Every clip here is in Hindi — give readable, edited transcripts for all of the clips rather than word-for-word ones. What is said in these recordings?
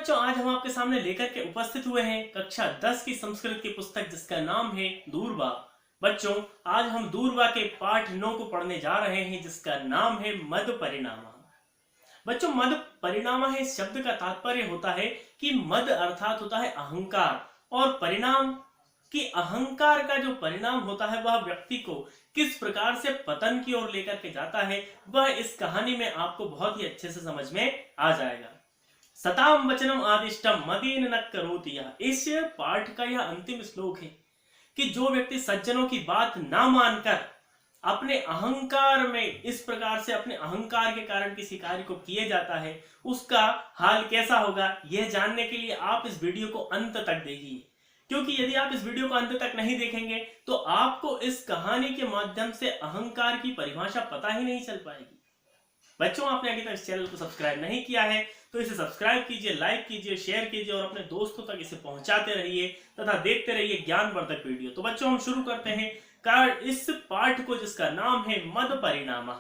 बच्चों, आज हम आपके सामने लेकर के उपस्थित हुए हैं कक्षा 10 की संस्कृत की पुस्तक जिसका नाम है दूरबा। बच्चों, आज हम दूरबा के पाठ 9 को पढ़ने जा रहे हैं जिसका नाम है मद परिणामा। बच्चों, मद परिणामा है शब्द का तात्पर्य होता है कि मद अर्थात होता है अहंकार, और परिणाम कि अहंकार का जो परिणाम होता है वह व्यक्ति को किस प्रकार से पतन की ओर लेकर के जाता है, वह इस कहानी में आपको बहुत ही अच्छे से समझ में आ जाएगा। सताम वचनम आदिष्टम मदेन न करोति, यह इस पाठ का यह अंतिम श्लोक है कि जो व्यक्ति सज्जनों की बात ना मानकर अपने अहंकार में इस प्रकार से अपने अहंकार के कारण किसी कार्य को किए जाता है, उसका हाल कैसा होगा, यह जानने के लिए आप इस वीडियो को अंत तक देखिए। क्योंकि यदि आप इस वीडियो को अंत तक नहीं देखेंगे तो आपको इस कहानी के माध्यम से अहंकार की परिभाषा पता ही नहीं चल पाएगी। बच्चों, आपने अभी तक इस चैनल को सब्सक्राइब नहीं किया है तो इसे सब्सक्राइब कीजिए, लाइक कीजिए, शेयर कीजिए और अपने दोस्तों तक इसे पहुंचाते रहिए तथा देखते रहिए ज्ञानवर्धक वीडियो। तो बच्चों, हम शुरू करते हैं इस पाठ को जिसका नाम है मद परिणाम।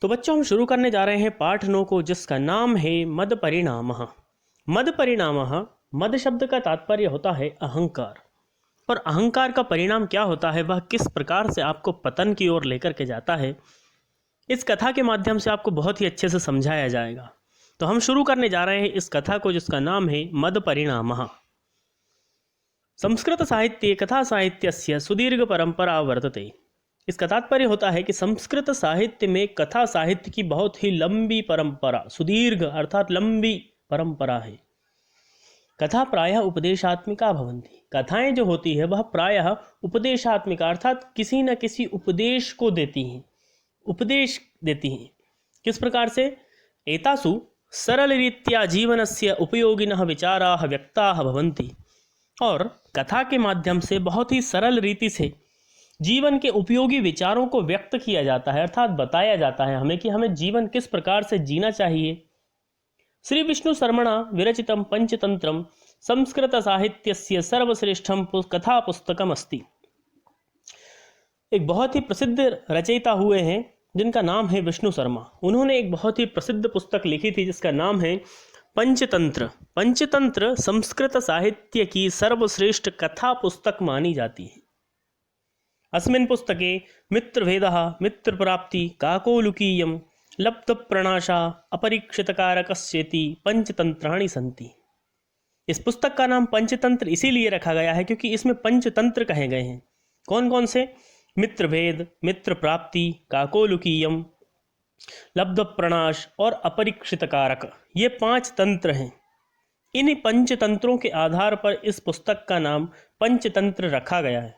तो बच्चों, हम शुरू करने जा रहे हैं पाठ 9 को जिसका नाम है मद परिणाम। मद परिणाम, मद शब्द का तात्पर्य होता है अहंकार, और अहंकार का परिणाम क्या होता है, वह किस प्रकार से आपको पतन की ओर लेकर के जाता है, इस कथा के माध्यम से आपको बहुत ही अच्छे से समझाया जाएगा। तो हम शुरू करने जा रहे हैं इस कथा को जिसका नाम है मद परिणामः। संस्कृत साहित्ये कथा साहित्यस्य सुदीर्घ परंपरा वर्तते। इसका तात्पर्य होता है कि संस्कृत साहित्य में कथा साहित्य की बहुत ही लंबी परंपरा, सुदीर्घ अर्थात लंबी परंपरा है। कथा प्रायः उपदेशात्मिका भवन्ति, कथाएं जो होती है वह प्रायः उपदेशात्मिका अर्थात किसी न किसी उपदेश को देती हैं, उपदेश देती हैं। किस प्रकार से? एतासु सरल रीत्या जीवनस्य उपयोगिनः विचाराः व्यक्ताः भवन्ति, और कथा के माध्यम से बहुत ही सरल रीति से जीवन के उपयोगी विचारों को व्यक्त किया जाता है, अर्थात बताया जाता है हमें कि हमें जीवन किस प्रकार से जीना चाहिए। श्री विष्णु शर्मणा विरचितं पंचतंत्रम संस्कृत साहित्यस्य सर्वश्रेष्ठम कथा पुस्तकम अस्ति। एक बहुत ही प्रसिद्ध रचयिता हुए हैं जिनका नाम है विष्णु शर्मा। उन्होंने एक बहुत ही प्रसिद्ध पुस्तक लिखी थी जिसका नाम है पंचतंत्र। पंचतंत्र संस्कृत साहित्य की सर्वश्रेष्ठ कथा पुस्तक मानी जाती है। अस्मिन् पुस्तके मित्रभेदः, मित्रप्राप्ति, काकोलुकीयं, लब्धप्रणाशा, अपरीक्षितकारकस्येति पंचतंत्राणि सन्ति। इस पुस्तक का नाम पंचतंत्र इसीलिए रखा गया है क्योंकि इसमें पंचतंत्र कहे गए हैं। कौन कौन से? मित्रभेद, मित्र प्राप्ति, काकोलुकीयम, लब्ध प्रणाश और अपरीक्षित कारक, ये 5 तंत्र हैं। इन पंचतंत्रों के आधार पर इस पुस्तक का नाम पंचतंत्र रखा गया है।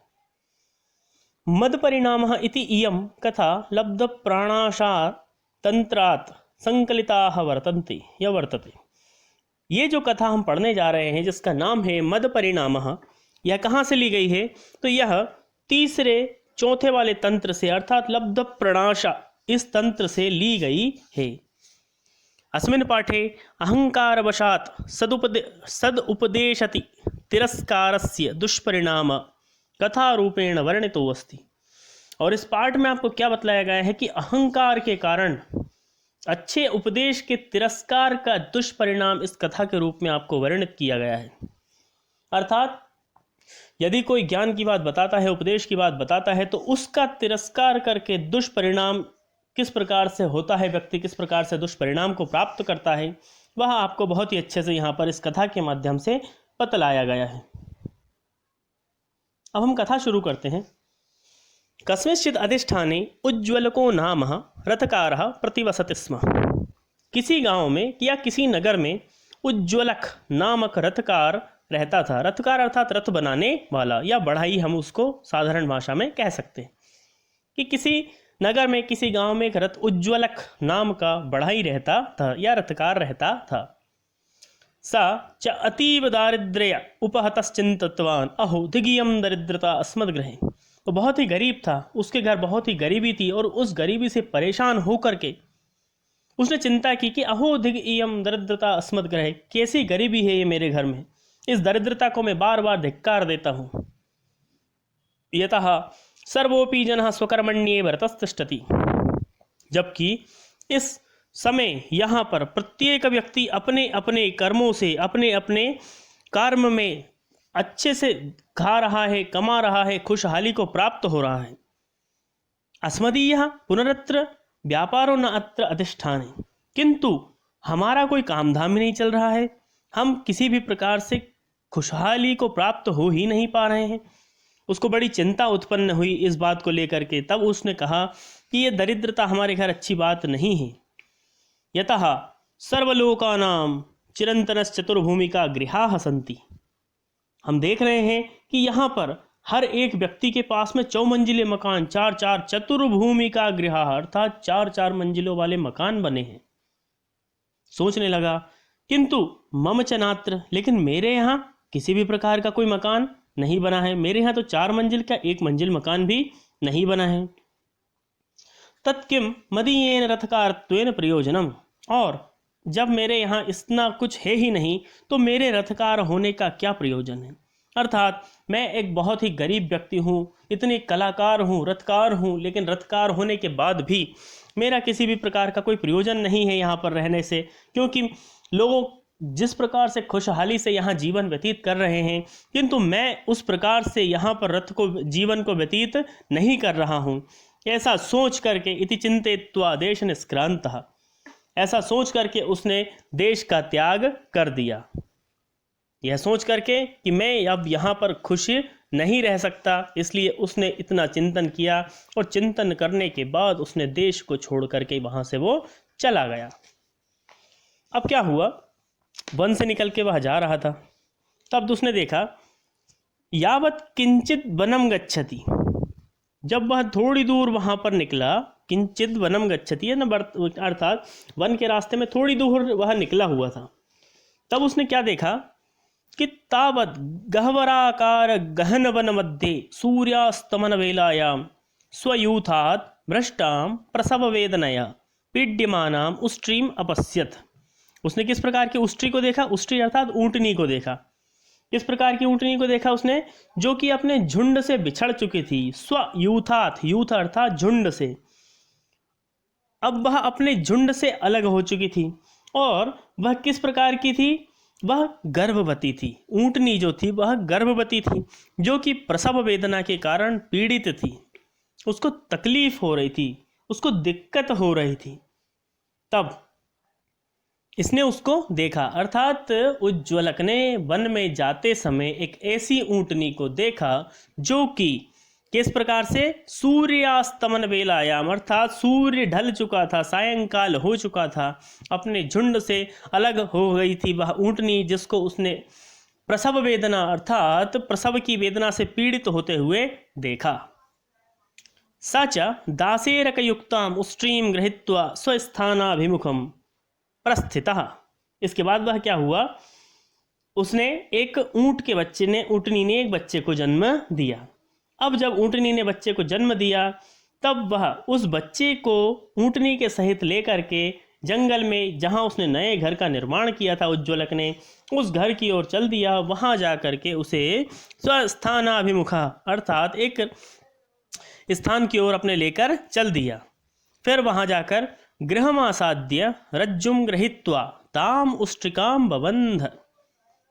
मद परिणामः इति इयं कथा लब्ध प्राणाशा तंत्रात् संकलिताः वर्तन्ते या वर्तते। ये जो कथा हम पढ़ने जा रहे हैं जिसका नाम है मद परिणामः, यह कहाँ से ली गई है? तो यह तीसरे चौथे वाले तंत्र से अर्थात लब्ध प्रणाशा इस तंत्र से ली गई है। अस्मिन् पाठे अहंकारवशात् सदुपदेशति तिरस्कारस्य दुष्परिणाम कथा रूपेण वर्णितो अस्ति। और इस पाठ में आपको क्या बतलाया गया है कि अहंकार के कारण अच्छे उपदेश के तिरस्कार का दुष्परिणाम इस कथा के रूप में आपको वर्णित किया गया है। अर्थात यदि कोई ज्ञान की बात बताता है, उपदेश की बात बताता है, तो उसका तिरस्कार करके दुष्परिणाम किस प्रकार से होता है, व्यक्ति किस प्रकार से दुष्परिणाम को प्राप्त करता है, वह आपको बहुत ही अच्छे से यहाँ पर इस कथा के माध्यम से बतलाया गया है। अब हम कथा शुरू करते हैं। कस्मिंश्चित् अधिष्ठाने उज्ज्वलको नाम रथकारः प्रतिवसति स्म। किसी गांव में या किसी नगर में उज्ज्वलक नामक रथकार रहता था। रथकार अर्थात रथ बनाने वाला, या बढ़ाई हम उसको साधारण भाषा में कह सकते हैं कि किसी नगर में किसी गांव में एक रथ उज्ज्वलक नाम का बढ़ाई रहता था या रथकार रहता था। सा च अतीव दारिद्र्य उपहतश्चिंतवान अहो धिगियम दरिद्रता अस्मद्गृहे। वो बहुत ही गरीब था, उसके घर बहुत ही गरीबी थी और उस गरीबी से परेशान होकर के उसने चिंता की कि अहो धिगियम दरिद्रता अस्मद्गृहे, कैसी गरीबी है ये मेरे घर में, इस दरिद्रता को मैं बार बार धिक्कार देता हूँ। यतः सर्वोपि जनः स्वकर्मण्ये भरतस्तिष्ठति, जबकि इस समय यहाँ पर प्रत्येक व्यक्ति अपने अपने कर्मों से अपने अपने कर्म में अच्छे से खा रहा है, कमा रहा है, खुशहाली को प्राप्त हो रहा है। अस्मदीयः पुनरत्र व्यापारो न अत्र अधिष्ठाने, किंतु हमारा कोई काम धाम ही नहीं चल रहा है, हम किसी भी प्रकार से खुशहाली को प्राप्त हो ही नहीं पा रहे हैं। उसको बड़ी चिंता उत्पन्न हुई इस बात को लेकर के। तब उसने कहा कि ये दरिद्रता हमारे घर अच्छी बात नहीं है। यतः सर्वलोकानां चिरंतनश्चतुर्भूमिका गृहाः सन्ति, हम देख रहे हैं कि यहाँ पर हर एक व्यक्ति के पास में 4 मंजिले मकान, 4 चतुर्भूमिका गृहाः अर्थात 4 मंजिलों वाले मकान बने हैं। सोचने लगा किंतु मम च नात्र, लेकिन मेरे यहाँ किसी भी प्रकार का कोई मकान नहीं बना है। मेरे यहाँ तो 4 मंजिल का 1 मंजिल मकान भी नहीं बना है। तत्किम मदीयेन रथकारत्वेन प्रयोजनम, और जब मेरे यहाँ इतना कुछ है ही नहीं तो मेरे रथकार होने का क्या प्रयोजन है। अर्थात मैं एक बहुत ही गरीब व्यक्ति हूँ, इतने कलाकार हूँ, रथकार हूँ, लेकिन रथकार होने के बाद भी मेरा किसी भी प्रकार का कोई प्रयोजन नहीं है यहाँ पर रहने से, क्योंकि लोग जिस प्रकार से खुशहाली से यहाँ जीवन व्यतीत कर रहे हैं, किंतु मैं उस प्रकार से यहाँ पर जीवन को व्यतीत नहीं कर रहा हूँ। ऐसा सोच करके इति चिंतित्वा देश निष्क्रांतः, ऐसा सोच करके उसने देश का त्याग कर दिया। यह सोच करके कि मैं अब यहाँ पर खुश नहीं रह सकता, इसलिए उसने इतना चिंतन किया और चिंतन करने के बाद उसने देश को छोड़ करके वहाँ से वो चला गया। अब क्या हुआ, वन से निकल के वह जा रहा था, तब उसने देखा यावत किंचित वनम गच्छति, जब वह थोड़ी दूर वहाँ पर निकला, किंचित वनम गच्छति है न, अर्थात वन के रास्ते में थोड़ी दूर वह निकला हुआ था, तब उसने क्या देखा कि तावत गहवराकार गहन वन मध्ये सूर्यास्तमन वेलायाम स्वयूथात भ्रष्टाम प्रसव वेदनया पीड्यमानाम उष्ट्रीम अपश्यत। उसने किस प्रकार की उष्ट्री को देखा, उष्ट्री अर्थात ऊँटनी को देखा। किस प्रकार की ऊँटनी को देखा उसने, जो कि अपने झुंड से बिछड़ चुकी थी। स्वयूथात, यूथ अर्थात झुंड से, अब वह अपने झुंड से अलग हो चुकी थी। और वह किस प्रकार की थी, वह गर्भवती थी। ऊँटनी जो थी वह गर्भवती थी, जो कि प्रसव वेदना के कारण पीड़ित थी, उसको तकलीफ हो रही थी, उसको दिक्कत हो रही थी। तब इसने उसको देखा, अर्थात उज्ज्वलक ने वन में जाते समय एक ऐसी ऊँटनी को देखा जो कि किस प्रकार से सूर्यास्तमन वेलायाम, अर्थात सूर्य ढल चुका था, सायंकाल हो चुका था, अपने झुंड से अलग हो गई थी वह ऊँटनी, जिसको उसने प्रसव वेदना अर्थात प्रसव की वेदना से पीड़ित होते हुए देखा। सच दासेरकयुक्ताम उष्ट्रीम गृहीत्वा स्वस्थानाभिमुखम प्रस्थितः, इसके बाद वह क्या हुआ, उसने एक ऊँटनी ने एक बच्चे को जन्म दिया। अब जब ऊँटनी ने बच्चे को जन्म दिया, तब वह उस बच्चे को ऊँटनी के सहित लेकर के जंगल में, जहाँ उसने नए घर का निर्माण किया था उज्ज्वलक ने, उस घर की ओर चल दिया। वहाँ जा कर के उसे स्वस्थानाभिमुखा अर्थात एक स्थान की ओर अपने लेकर चल दिया। फिर वहाँ जाकर गृहमासाद्य रज्जुम गृहीत्वा ताम उष्ट्रिकाम बबंध,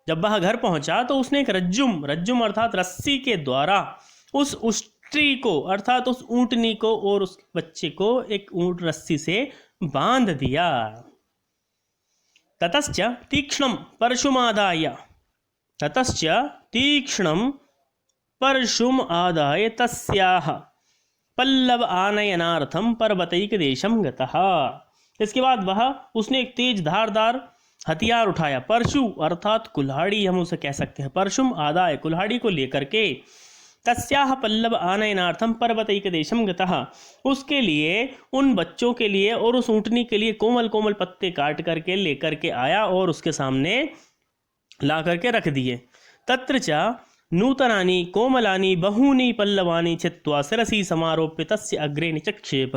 जब वह घर पहुंचा तो उसने एक रज्जुम अर्थात रस्सी के द्वारा उस उष्ट्री को अर्थात उस ऊँटनी को और उस बच्चे को एक ऊँट रस्सी से बांध दिया। ततश्च तीक्ष्णम परशुम आदाय तस्याह पल्लव आनयनार्थम पर्वतैक देशम गतः। इसके बाद उसने एक तेज धारदार हथियार उठाया, परशु अर्थात कुल्हाड़ी हम उसे कह सकते हैं, परशुम आदाय कुल्हाड़ी को लेकर के, तस्याह पल्लव आनयनार्थम पर्वतैक देशम गतः, उसके लिए, उन बच्चों के लिए और उस ऊँटनी के लिए कोमल कोमल पत्ते काट करके लेकर के आया और उसके सामने ला करके रख दिए। तत्र च नूतनानि कोमलानि बहूनि पल्लवानि छित्त्वा शिरसि समारोप्य तस्य अग्रे निचक्षेप,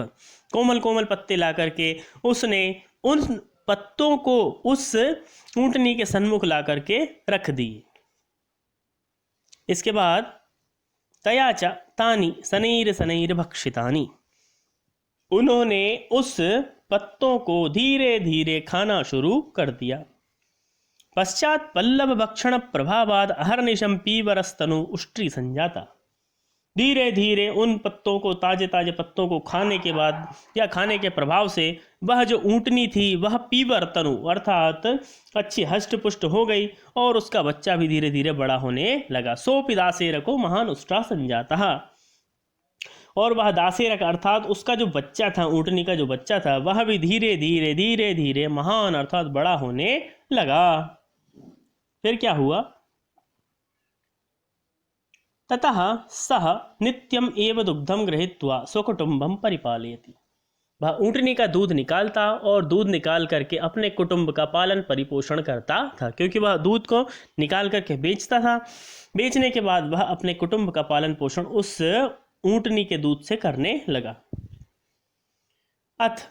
कोमल कोमल पत्ते ला करके उसने उन पत्तों को उस ऊँटनी के सन्मुख ला करके रख दिए। इसके बाद तया च तानि शनैर शनैर भक्षितानि, उन्होंने उस पत्तों को धीरे धीरे खाना शुरू कर दिया। पश्चात पल्लव भक्षण प्रभावाद अहर्निशम पीवरस्तनु उष्ट्री संजाता। धीरे धीरे उन पत्तों को, ताजे ताजे पत्तों को खाने के बाद या खाने के प्रभाव से वह जो ऊँटनी थी वह पीवर तनु अर्थात अच्छी हष्ट पुष्ट हो गई और उसका बच्चा भी धीरे धीरे बड़ा होने लगा। सोपि दासेर को महान उष्ट्रा संजाता। और वह दासेरक अर्थात उसका जो बच्चा था, ऊँटनी का जो बच्चा था, वह भी धीरे धीरे धीरे धीरे महान अर्थात बड़ा होने लगा। फिर क्या हुआ? ततः सह नित्यम एव दुग्धम गृहीत्वा स्वकुटुंबम परिपालयति। वह ऊँटनी का दूध निकालता और दूध निकाल करके अपने कुटुंब का पालन परिपोषण करता था, क्योंकि वह दूध को निकाल करके बेचता था। बेचने के बाद वह अपने कुटुंब का पालन पोषण उस ऊँटनी के दूध से करने लगा। अथ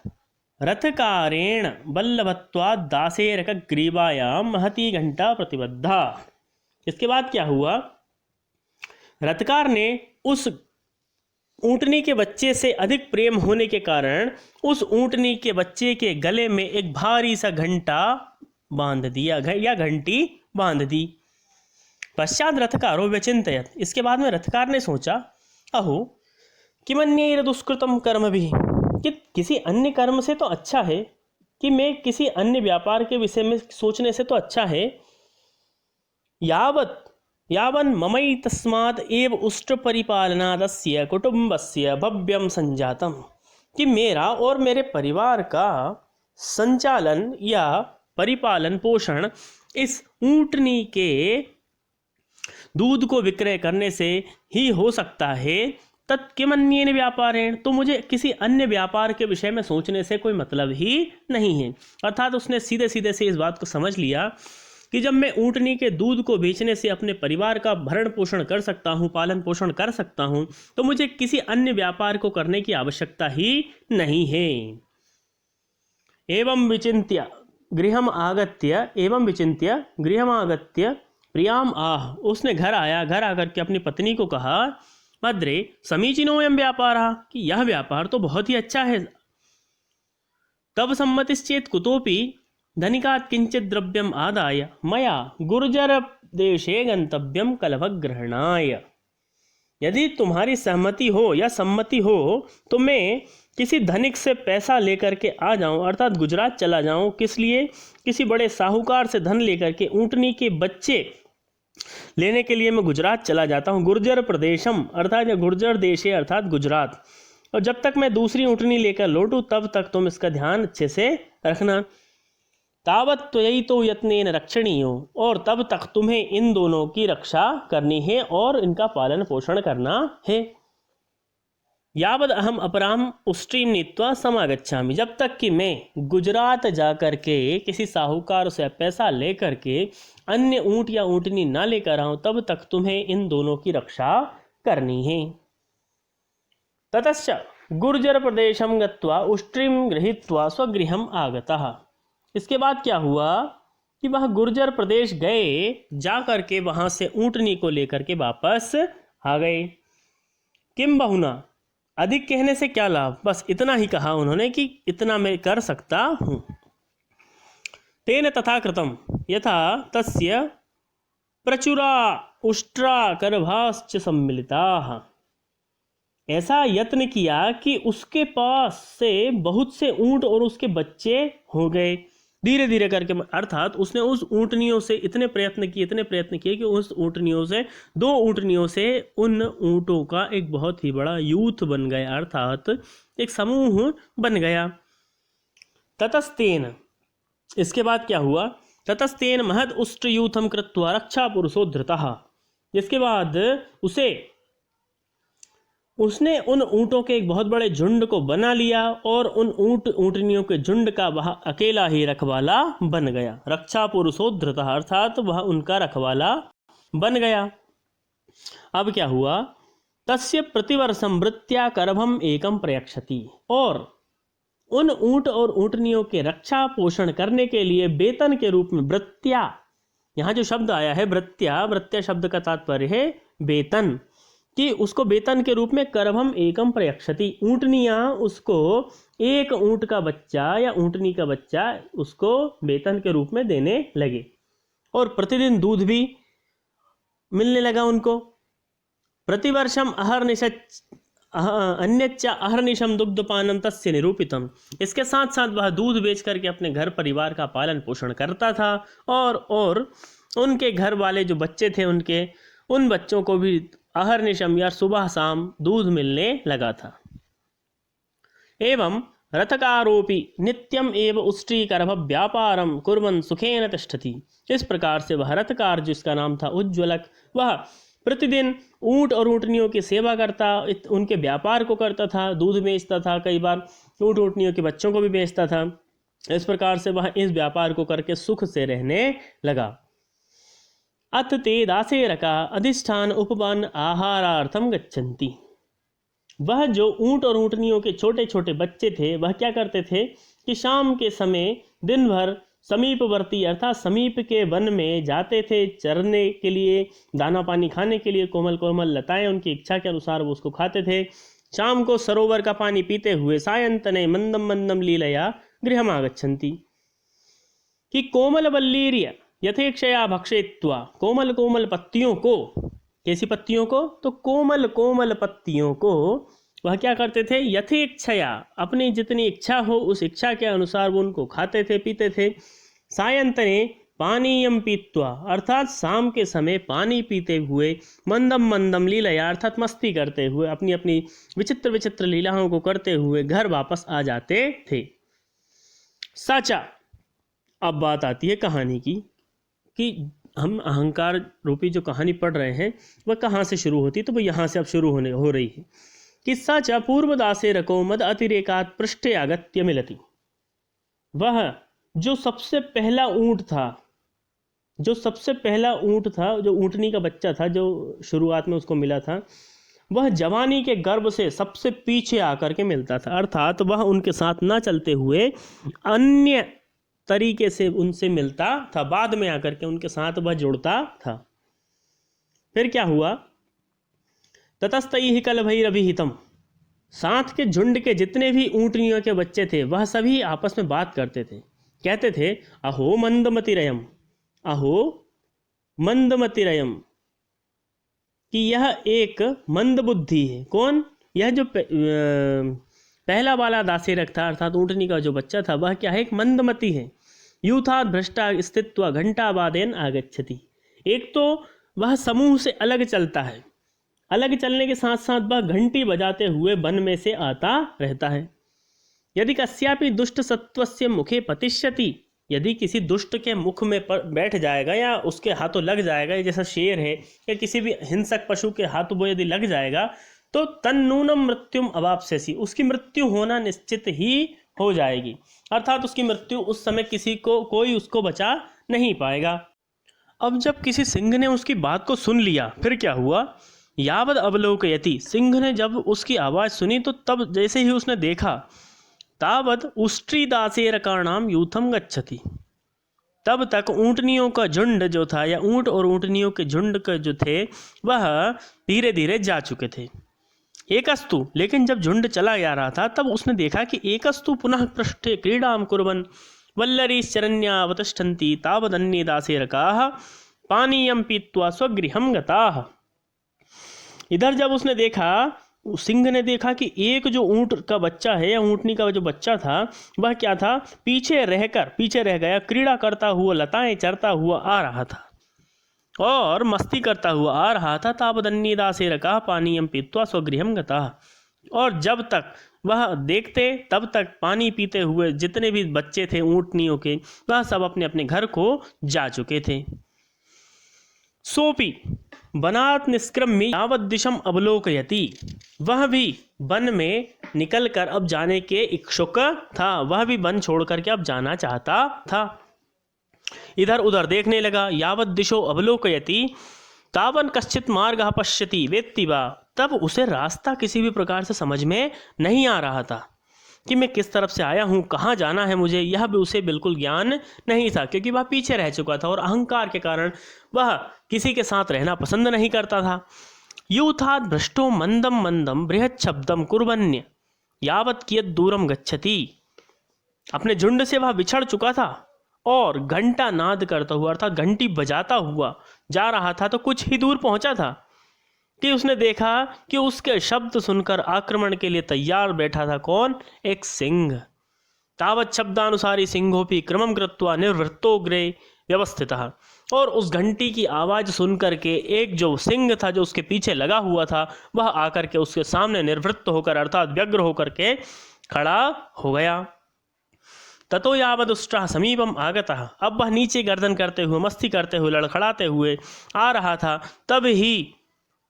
रथकारेण बल्लभत्वाद दासेरक ग्रीवायाम महती घंटा प्रतिबद्धा। इसके बाद क्या हुआ? रथकार ने उस ऊँटनी के बच्चे से अधिक प्रेम होने के कारण उस ऊँटनी के बच्चे के गले में एक भारी सा घंटा बांध दिया या घंटी बांध दी। पश्चात रथकारो व्यचिंतयत। इसके बाद में रथकार ने सोचा, अहो किमन्यैर दुष्कृतम कर्म भी, कि किसी अन्य कर्म से तो अच्छा है, कि मैं किसी अन्य व्यापार के विषय में सोचने से तो अच्छा है। यावन् ममई तस्मात् एव उष्ट्र परिपालनादस्य कुटुंबस्य भव्यम संजातम, कि मेरा और मेरे परिवार का संचालन या परिपालन पोषण इस ऊँटनी के दूध को विक्रय करने से ही हो सकता है। तत्किमन्येन व्यापारेण, तो मुझे किसी अन्य व्यापार के विषय में सोचने से कोई मतलब ही नहीं है। अर्थात उसने सीधे सीधे से इस बात को समझ लिया कि जब मैं ऊँटनी के दूध को बेचने से अपने परिवार का भरण पोषण कर सकता हूँ, पालन पोषण कर सकता हूँ, तो मुझे किसी अन्य व्यापार को करने की आवश्यकता ही नहीं है। एवं विचिन्त्य गृहम आगत्य प्रियाम आह। उसने घर आया, घर आकर के अपनी पत्नी को कहा, भद्रे समीचीनोऽयं व्यापारः, कि यह व्यापार तो बहुत ही अच्छा है। तब सम्मतिश्चेत् कुतोपि धनिकात् किंचित द्रव्यम आदाय मया गुर्जर देशे गंतव्यम कलभग्रहणाय। यदि तुम्हारी सहमति हो या सम्मति हो तो मैं किसी धनिक से पैसा लेकर के आ जाऊं, अर्थात गुजरात चला जाऊं। किस लिए? किसी बड़े साहूकार से धन लेकर के ऊँटनी के बच्चे लेने के लिए मैं गुजरात चला जाता हूं। गुर्जर प्रदेशम अर्थात गुर्जर देशे अर्थात गुजरात। और जब तक मैं दूसरी ऊँटनी लेकर लौटूं तब तक तुम इसका ध्यान अच्छे से रखना। तावत त्वयैतो यत्नेन रक्षणीयो, और तब तक तुम्हें इन दोनों की रक्षा करनी है और इनका पालन पोषण करना है। यावद अहम अपराम उष्ट्रीम नीत्वा समागच्छामि, जब तक कि मैं गुजरात जा कर के किसी साहूकार से पैसा लेकर के अन्य ऊँट या ऊँटनी ना लेकर आऊं, तब तक तुम्हें इन दोनों की रक्षा करनी है। ततश्च गुर्जर प्रदेशम गत्वा उष्ट्रीम गृहीत्वा स्वगृहम आगतः। इसके बाद क्या हुआ कि वह गुर्जर प्रदेश गए, जा कर के वहाँ से ऊँटनी को लेकर के वापस आ गए। किम बहुना, अधिक कहने से क्या लाभ, बस इतना ही कहा उन्होंने कि इतना मैं कर सकता हूँ। तेन तथा कृतम यथा तस्य प्रचुरा उष्ट्रा गर्भाश्च सम्मिलिताः। ऐसा यत्न किया कि उसके पास से बहुत से ऊँट और उसके बच्चे हो गए। धीरे धीरे करके, अर्थात उसने उस ऊँटनियों से इतने प्रयत्न किए कि उस ऊँटनियों से, दो ऊँटनियों से उन ऊँटों का एक बहुत ही बड़ा यूथ बन गया, अर्थात एक समूह बन गया। ततस्तेन, इसके बाद क्या हुआ? ततस्तेन महद उष्ट्रयूथम कृत्वा रक्षा पुरुषो धृतः। इसके बाद उसने उन ऊँटों के एक बहुत बड़े झुंड को बना लिया और उन ऊँटनियों के झुंड का वह अकेला ही रखवाला बन गया। रक्षा पुरुषो धृतः अर्थात वह उनका रखवाला बन गया। अब क्या हुआ? तस्य प्रतिवर्षम वृत्त्या करभम एकम प्रयक्षति, और उन ऊँट और ऊँटनियों के रक्षा पोषण करने के लिए वेतन के रूप में वृत्त्या, यहाँ जो शब्द आया है वृत्त्या, वृत्त्या शब्द का तात्पर्य है वेतन। कि उसको वेतन के रूप में करभम एकम प्रयक्षति, ऊँटनियाँ उसको एक ऊँट का बच्चा या ऊँटनी का बच्चा उसको वेतन के रूप में देने लगे और प्रतिदिन दूध भी मिलने लगा उनको। प्रतिवर्षम अन्यच्च अहर्निशम दुग्धपानम तस्य निरूपितम, इसके साथ साथ वह दूध बेच करके अपने घर परिवार का पालन पोषण करता था और उनके घर वाले जो बच्चे थे उन बच्चों को भी अहर्निशम या सुबह शाम दूध मिलने लगा था। एवं रथकारोपि नित्यम एव उष्ट्रीकरभ व्यापारम कुर्वन् सुखेन तिष्ठति, इस प्रकार से वह रथकार जिसका नाम था उज्ज्वलक, वह प्रतिदिन ऊँट और ऊँटनियों की सेवा करता, उनके व्यापार को करता था, दूध बेचता था, कई बार ऊँट ऊँटनियों के बच्चों को भी बेचता था। इस प्रकार से वह इस व्यापार को करके सुख से रहने लगा। अथ ते दासेरका अधिष्ठान उपवन आहारार्थम गच्छन्ति, वह जो ऊँट और ऊँटनियों के छोटे छोटे बच्चे थे वह क्या करते थे कि शाम के समय दिन भर समीपवर्ती अर्थात समीप के वन में जाते थे चरने के लिए, दाना पानी खाने के लिए, कोमल कोमल लताएं उनकी इच्छा के अनुसार वो उसको खाते थे। शाम को सरोवर का पानी पीते हुए सायंतने मंदम मंदम लीलया गृहमागच्छन्ति, कि कोमल वल्लीर्य यथेक्षया भक्षेत्वा, कोमल कोमल पत्तियों को, कैसी पत्तियों को, तो कोमल कोमल पत्तियों को वह क्या करते थे, यथेक्षया अपनी जितनी इच्छा हो उस इच्छा के अनुसार वो उनको खाते थे पीते थे। सायंतने पानीयम पीत्वा, अर्थात शाम के समय पानी पीते हुए, मंदम मंदम लीलया अर्थात मस्ती करते हुए, अपनी अपनी विचित्र विचित्र लीलाओं को करते हुए घर वापस आ जाते थे। साचा, अब बात आती है कहानी की कि हम अहंकार रूपी जो कहानी पढ़ रहे हैं वह कहाँ से शुरू होती, तो वो यहाँ से अब शुरू हो रही है। किस्सा च पूर्वदासे रको मद अतिरेकात पृष्ठे आगत्य मिलती, वह जो सबसे पहला ऊँट था, जो ऊँटनी का बच्चा था, जो शुरुआत में उसको मिला था, वह जवानी के गर्भ से सबसे पीछे आकर के मिलता था, अर्थात वह उनके साथ ना चलते हुए अन्य तरीके से उनसे मिलता था, बाद में आकर के उनके साथ वह जुड़ता था। फिर क्या हुआ, ततस्तैहि कलभैरभिहितम, साथ के झुंड के जितने भी ऊँटनियों के बच्चे थे वह सभी आपस में बात करते थे, कहते थे अहो मंदमतिरयम, अहो मंदमतिरयम, कि यह एक मंद बुद्धि है। कौन, यह जो पहला वाला दासेरक था अर्थात ऊँटनी का जो बच्चा था वह क्या है, एक मंदमति है। यूथात भ्रष्टा स्थित्वा घंटावादेन आगच्छति, एक तो वह समूह से अलग चलता है, अलग चलने के साथ साथ वह घंटी बजाते हुए वन में से आता रहता है। यदि कस्यापि दुष्ट सत्वस्य मुखे पतिष्यति, यदि किसी दुष्ट के मुख में बैठ जाएगा या उसके हाथों लग जाएगा, जैसा शेर है या किसी भी हिंसक पशु के हाथों वो यदि लग जाएगा तो तन्नूनम मृत्युम अवाप्स्यसि, उसकी मृत्यु होना निश्चित ही हो जाएगी, अर्थात उसकी मृत्यु उस समय कोई उसको बचा नहीं पाएगा। अब जब किसी सिंह ने उसकी बात को सुन लिया फिर क्या हुआ, यावद अवलोकयति, सिंह ने जब उसकी आवाज़ सुनी तो तब जैसे ही उसने देखा, तावद उष्ट्रीदासेरकाणाम यूथम गच्छति, तब तक ऊँटनियों का झुंड जो था या ऊँट और ऊँटनियों के झुंड का जो थे वह धीरे धीरे जा चुके थे। एकस्तु, लेकिन जब झुंड चला जा रहा था तब उसने देखा कि एकस्तु पुनः पृष्ठे क्रीडाम कुर्वन् वल्लरीश्चरण्यावतिष्ठन्ति तावदन्ये दासेरकाः पानीयम पीत्वा स्वगृहं गताः। इधर जब उसने देखा, सिंह ने देखा कि एक जो ऊँट का बच्चा है या ऊँटनी का जो बच्चा था वह क्या था, पीछे रह गया, क्रीड़ा करता हुआ, लताएं चरता हुआ आ रहा था और मस्ती करता हुआ आ रहा था। तावदन्ये दासेरकाः पानीयम पीत्वा स्वगृहं गताः, और जब तक वह देखते तब तक पानी पीते हुए जितने भी बच्चे थे ऊँटनियों के वह सब अपने अपने घर को जा चुके थे। सोपी वनात् निष्क्रम्य यावत् दिशम अवलोकयति, वह भी वन में निकलकर अब जाने के इच्छुक था, वह भी वन छोड़ करके अब जाना चाहता था। इधर उधर देखने लगा, यावत् दिशो अवलोकयति तावन कश्चित मार्गः पश्यति वेत्ति वा, तब उसे रास्ता किसी भी प्रकार से समझ में नहीं आ रहा था कि मैं किस तरफ से आया हूँ, कहाँ जाना है मुझे, यह भी उसे बिल्कुल ज्ञान नहीं था, क्योंकि वह पीछे रह चुका था और अहंकार के कारण वह किसी के साथ रहना पसंद नहीं करता था। यूथात् भ्रष्टो मंदम मंदम बृहत् शब्दम कुर्वन्य यावत कियत दूरम गच्छति। अपने झुंड से वह बिछड़ चुका था और घंटा नाद करता हुआ अर्थात घंटी बजाता हुआ जा रहा था। तो कुछ ही दूर पहुंचा था कि उसने देखा कि उसके शब्द सुनकर आक्रमण के लिए तैयार बैठा था कौन? एक सिंह। तावत शब्दानुसारी सिंहोपि क्रमं कृत्वा निर्वृत्तोग्रे व्यवस्थितः। और उस घंटी की आवाज़ सुन करके एक जो सिंह था जो उसके पीछे लगा हुआ था वह आकर के उसके सामने निर्वृत्त होकर अर्थात व्यग्र होकर के खड़ा हो गया। ततो यावदुष्ट्रः समीपम आगतः। अब वह नीचे गर्दन करते हुए मस्ती करते हुए लड़खड़ाते हुए आ रहा था। तब ही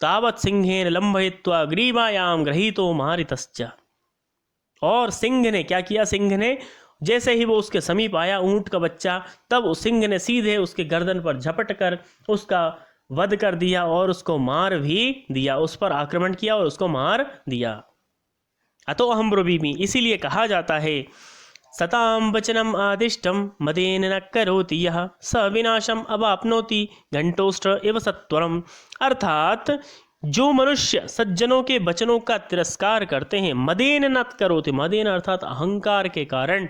तावत सिंहेन लंबयित्वा ग्रीवायाम गृहीतो मारितश्च। और सिंह ने क्या किया? सिंह ने जैसे ही वो उसके समीप आया ऊंट का बच्चा, तब उस सिंह ने सीधे उसके गर्दन पर झपट कर उसका वध कर दिया और उसको मार भी दिया। उस पर आक्रमण किया और उसको मार दिया। अतो अहम ब्रवीमि, इसीलिए कहा जाता है सताम वचनम आदिष्टम मदेन न करोति यः स विनाशम अवाप्नोति घंटोष्ट्र इव सत्वरम। अर्थात जो मनुष्य सज्जनों के वचनों का तिरस्कार करते हैं, मदेन न करोति, मदेन अर्थात अहंकार के कारण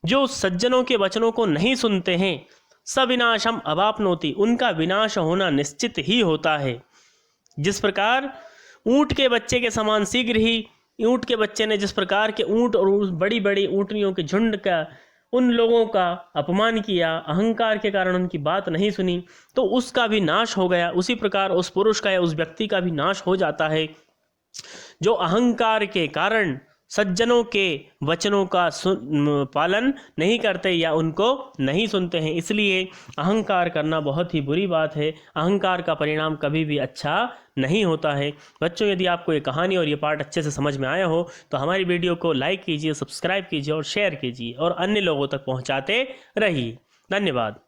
जो सज्जनों के वचनों को नहीं सुनते हैं, सविनाशम अवाप्नोति, उनका विनाश होना निश्चित ही होता है। जिस प्रकार ऊंट के बच्चे के समान शीघ्र ही ऊंट के बच्चे ने जिस प्रकार के ऊंट और बड़ी बड़ी ऊंटनियों के झुंड का उन लोगों का अपमान किया, अहंकार के कारण उनकी बात नहीं सुनी, तो उसका भी नाश हो गया। उसी प्रकार उस पुरुष का या उस व्यक्ति का भी नाश हो जाता है जो अहंकार के कारण सज्जनों के वचनों का पालन नहीं करते या उनको नहीं सुनते हैं। इसलिए अहंकार करना बहुत ही बुरी बात है। अहंकार का परिणाम कभी भी अच्छा नहीं होता है। बच्चों, यदि आपको ये कहानी और ये पाठ अच्छे से समझ में आया हो तो हमारी वीडियो को लाइक कीजिए, सब्सक्राइब कीजिए और शेयर कीजिए और अन्य लोगों तक पहुंचाते रहिए। धन्यवाद।